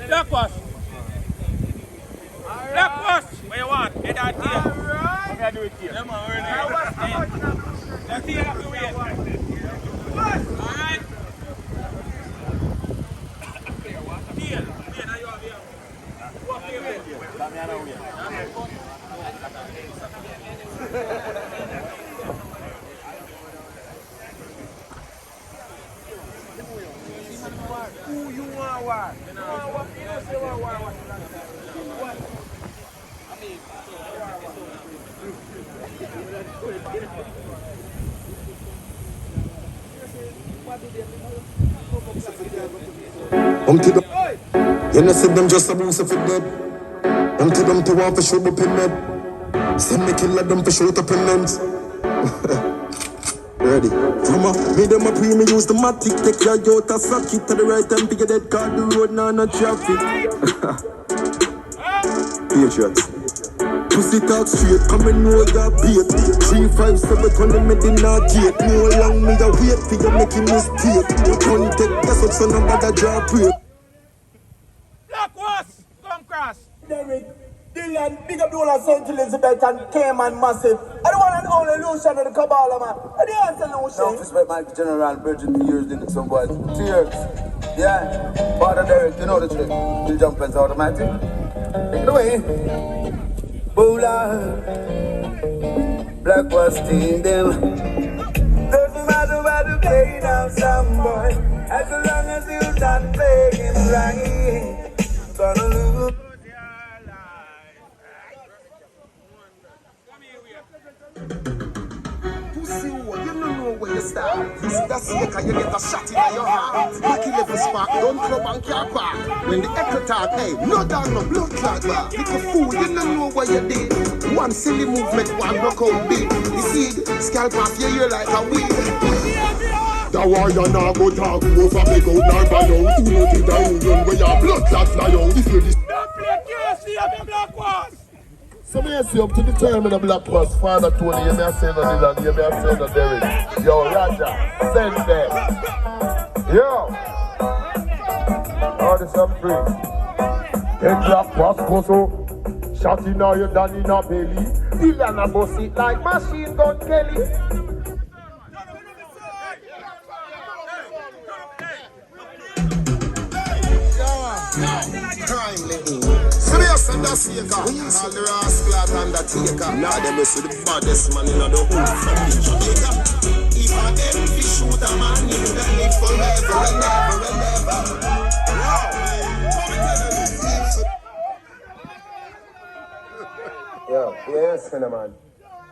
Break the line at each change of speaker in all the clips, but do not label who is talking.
Blackwash. What you want? Head out here. I'm gonna do it here. Yeah, man, we're in here. Let's see how we wait. Alright. Here, now you are here. Walk here. Come here now. Who you want what? You know say what?
To them, you know, see them just a boost for dead. To them to want for show up in med. Send me kill them for shoot up in names. Ready? From a me them a pre me use the matic. Take your out a socket to the right and pick a dead car. The road now no traffic. Patriots. Pussy talk straight, come and know your bait. 357 on the Medina gate. No long me a wait for you making mistake. Don't take this up so nobody draw break.
Blackwash, come cross.
Derek, Dylan, big up the whole of St. Elizabeth and Cayman massive. I don't want an only Lucian of the Kabbalah, man. I don't answer Lucian.
Don't respect my general Virgin for years, didn't some boys. Cheers. Yeah. Father Derek, you know the trick. You jump fence automatic. Take it away. Bowler. Blackwash team them. Doesn't matter what you play now, some boy. As long as you don't play him right. Gonna lose.
Pussy, you don't know where you start. That's it, you get a shot in your heart. Make it level spark, don't club and car park. When the echo talk, hey, no down, no blood clot back. Little fool, you don't know what you did. One silly movement, one knockout beat. You see, scalp off your ear like a weed. That why you not go talk over me, go down by you. You know the down where your blood clot fly out. If you this.
Don't play KC of the Blackwash.
So me see up to the time in the Blackwash, Father Tony, you may say no Dylan, you may say no Derek. Yo, Raja, send them. Yo. All this up free. Take Blackwash, Koso. Shot in all your down in a belly. Dylan a boss it like machine gun Kelly. So me a send a shaker. All the rascal undertaker. Now them is the baddest man in the whole family Jamaica. If I them fish shoot a man, you can live forever and ever and ever. Yo, yes, man.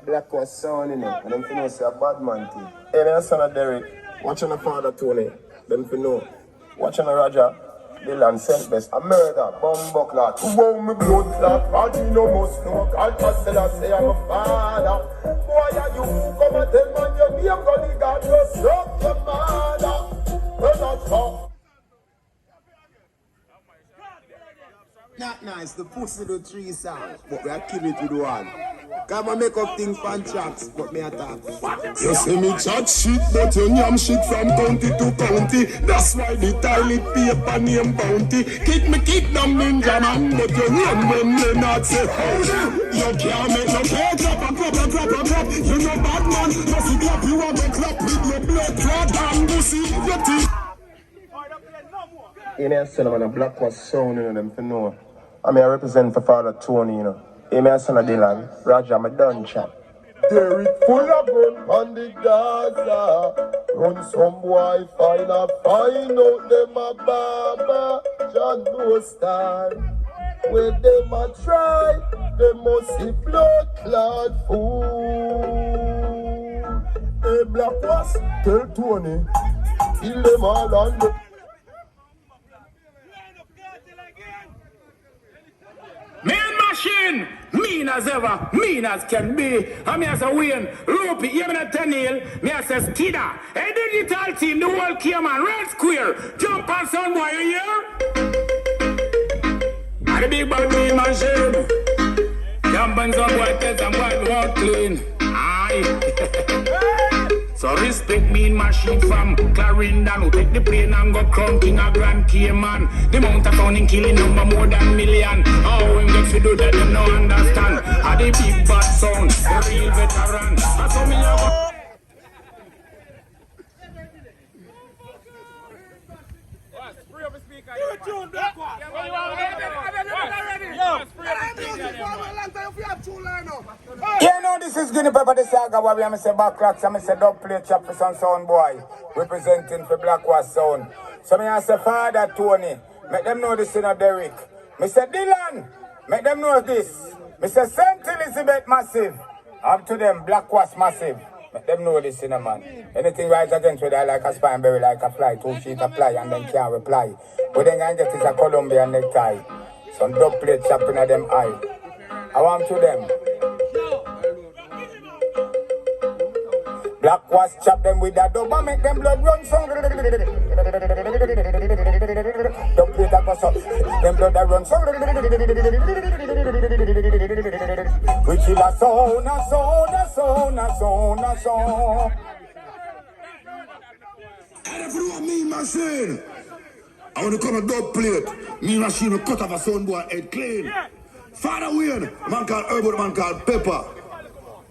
Blackwash sound in it, and them finna say a bad man thing. Hey, my son of Derek, watching the Father Tony, them finna watching the Raja. Dylan sent best a murder, bomb clot. Who won't me blood clot? Party no must know. God pastel I say I'm a father. Why are you come and tell man your name? God, God just love your mother. We're not tough. Not nice, the pussy the tree sound, but we are kill it with one. Come and make up things fan tracks, but me attack. You see me chat shit, but you yam shit from county to county. That's why the toilet paper name bounty. Kick them ninja man, but you run when they not say how. You can't make no pay drop. You know bad man, must you clap, you want to clap with your blood clot and pussy, your teeth. You know, son of a Blackwash sound, you know, them for know. I mean, I represent for Father Tony, you know. You know, son of Dylan, Roger, I'm a done chat. Derek full of gun on the Gaza. Run some boy, find out them a baba. John no star. Where them a try, they must see blood clot food. Hey, Blackwash, tell Tony, kill them all on the...
Man machine, me
Clean as ever, mean as can be. And me as a Wayne, Loopy, even a Tenil, me as a Skidder. A digital team, the whole Cayman, Red Square. Jump on son, boy, you hear? And the big bad mean machine. Jump on some boy, tell some boy, walk clean. Aye. So respect mean machine from Clarendon, who take the plane and go crunking a Grand Cayman. The amount of sounding killing number more than million. How him get to do that, them no understand. A the big bad sound, the real veteran. That's how me have.
Yeah, no, this is Guinea Pepper, the saga where we say backlocks and I say dub plate chop for some sound boy representing for Black Was Sound. So me I say Father Tony, make them know this in a Derrick. Me say Dylan, make them know this. Me say St. Elizabeth massive. Up to them, Black Was massive. Make them know this in a man. Anything rise against with I like a spine berry, like a fly, 2 sheet apply and then can't reply. What then gonna get is a Colombian necktie. Some dub plate chopping at them eye. I want to them. Black Was chop them with a dub and make them blood run song. Dub plate a go so. Them blood a run song. We kill a sound, a sound, a sound, a sound, a sound.
And if you want me machine, I want to come a dub plate. Me machine will cut off a sound boy head clean. Father Wayne, a man called Herbert, a man called Pepper.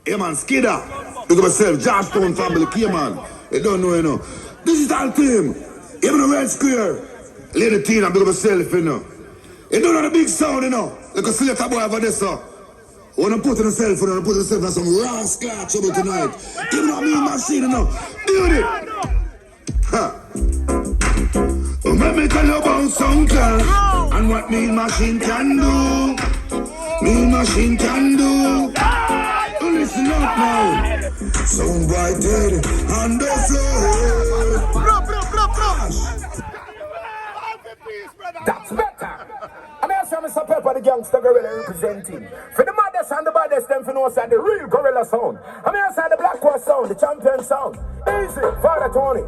Yeah man, Skidder. Look at myself, Georgetown family, Cayman. You don't know, you know. Digital team. Even a Red Square. Lady Tina, big up myself, you know. You don't know the big sound, you know. Like a select a boy over there, so. When I put in yourself, when I put yourself in some raw scratch trouble tonight. Even though I mean machine, you know. Dude it. Ha. Let me tell you about some girl and what mean machine can do. Mean machine can do. Listen up now. Sound boy dead on the floor.
That's better. I mean, I say Mr. Pepper, the gangster gorilla representing. For the maddest and the baddest, them for no say the real gorilla sound. I mean, I say the Black Was sound, the champion sound. Easy, Father Tony.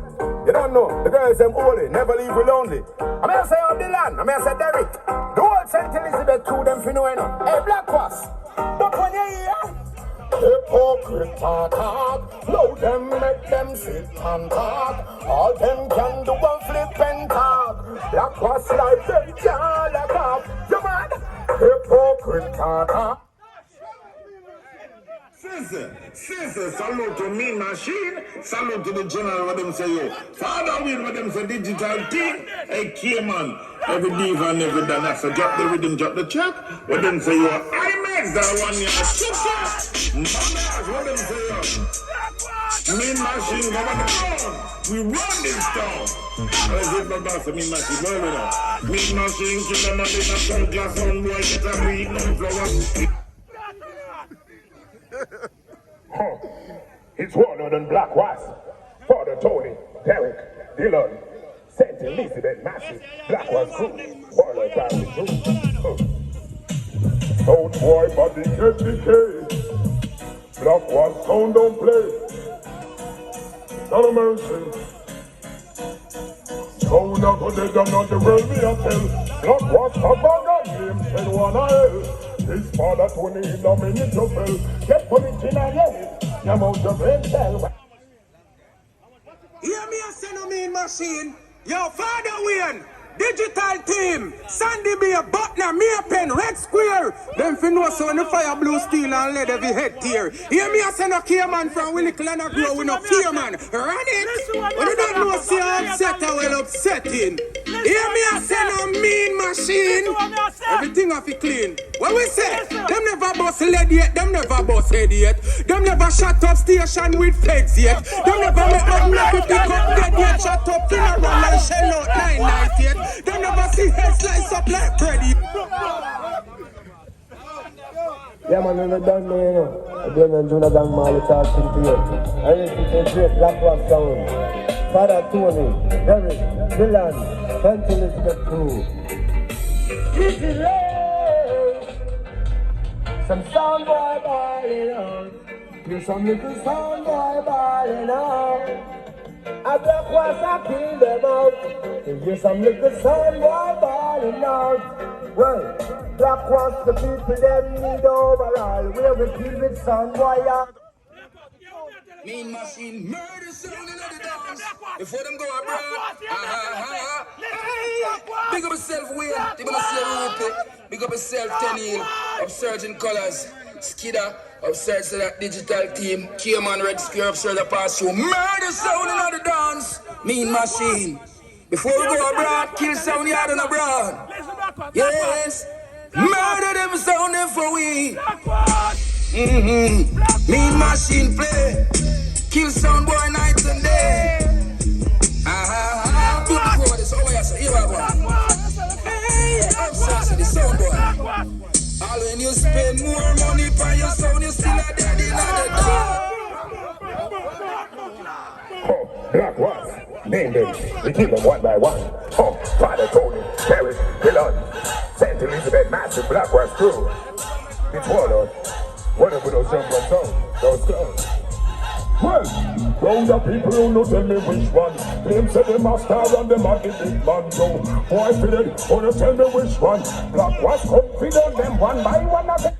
You don't know, the girls them holy, never leave you lonely. I mean, I say on Dylan, I mean, I say Derrick. The whole St. Elizabeth crew, them for no, you know. Hey, Black Was. But when you hear hypocrite talk, blow them, make them sit and talk. All them can do one flip and talk. Black Was like them can't lock up. You mad? Hypocrite talk.
Sister, salute to Mean Machine, salute to the general, what them say yo. Father Wayne, what them say digital team, hey Cayman, every diva and every dance, so drop the rhythm, drop the track, what them say yo. I make that one year, sister, mamas, what them say yo. Mean Machine, go on the town, we run this town. Let's get my boss, Mean Machine, well you know. Mean Machine, kill them and they not some glass on boy, get a weed, no flowers.
It's one than Black Was. Father Tony, Derrick, Dylan, St. Elizabeth, massive. Black Was crew. Warlock family crew. Sound boy body get decayed. Black Was sound don't play. Not a mercy. Sound not good, they don't know the world me a tell. Black Was a bag of names, said one a hell. His father Tony in a minute to fell. Get put it in a head. Your mouth of red cell.
Hear me a say no Mean Machine. Yo, Father Wayne, digital team, Sandy Bay, Butler, Maypen, Red Square. Them fi know so when the fire blue steel and lead every head tear. Hear me a say no Cayman from Willie Klean a grow with no fear man. Run it. When you don't know see how upset I will upsetting. Hear me a say no Mean Machine. Everything have to clean. What we say? Them never bust lead yet, them never bust head yet. Them never shut up station with feds yet. Them never make nothing like to pick up dead yet. Shut up funeral and shell out 9 nights yet. Them never see head slice up like Freddy.
Yeah man, you don't know, you know. Again, I'm doing a gang man, it's all to you. I listen to great Black Was sound. Father Tony, Derrick, Dylan, St. Elizabeth crew. some sound boy balling out. Hear some little sound boy balling out. A black was a kill them out. Hear some little sound boy balling out. Well, black was the people them need overall. Where we kill with sound boy out.
Mean Machine murder sound in the dance. Before them go abroad. Big up yourself, Wayne. Big up yourself, Rupert. Big up yourself, Tenil. Upsurge in colors. Skidder. Upsurge to that digital team. Cayman, Red Square. Upsurge the pass through. Murder sound in the dance. Mean Machine. Before we go abroad, kill sound yard and abroad. Yes. Murder them sound them for we. Mean Machine play. Kill sound boy night and day. Before this, oh yes, here I go. Hey, I'm sorry, the sound boy. All when you spend more money for your sound, you still a dead in the dark.
Oh, black ones, name them, we kill them one by one. Oh, Father Tony, Terry, Dylan, Saint Elizabeth, Massive, Black Ones crew. It's Warlord. Whatever those jump on sound, those clowns. Well, round the people who know tell me which one. Them say them a star and them a the big man. So, boy, Philip, wanna tell me which one. Black was confident, them one by one again.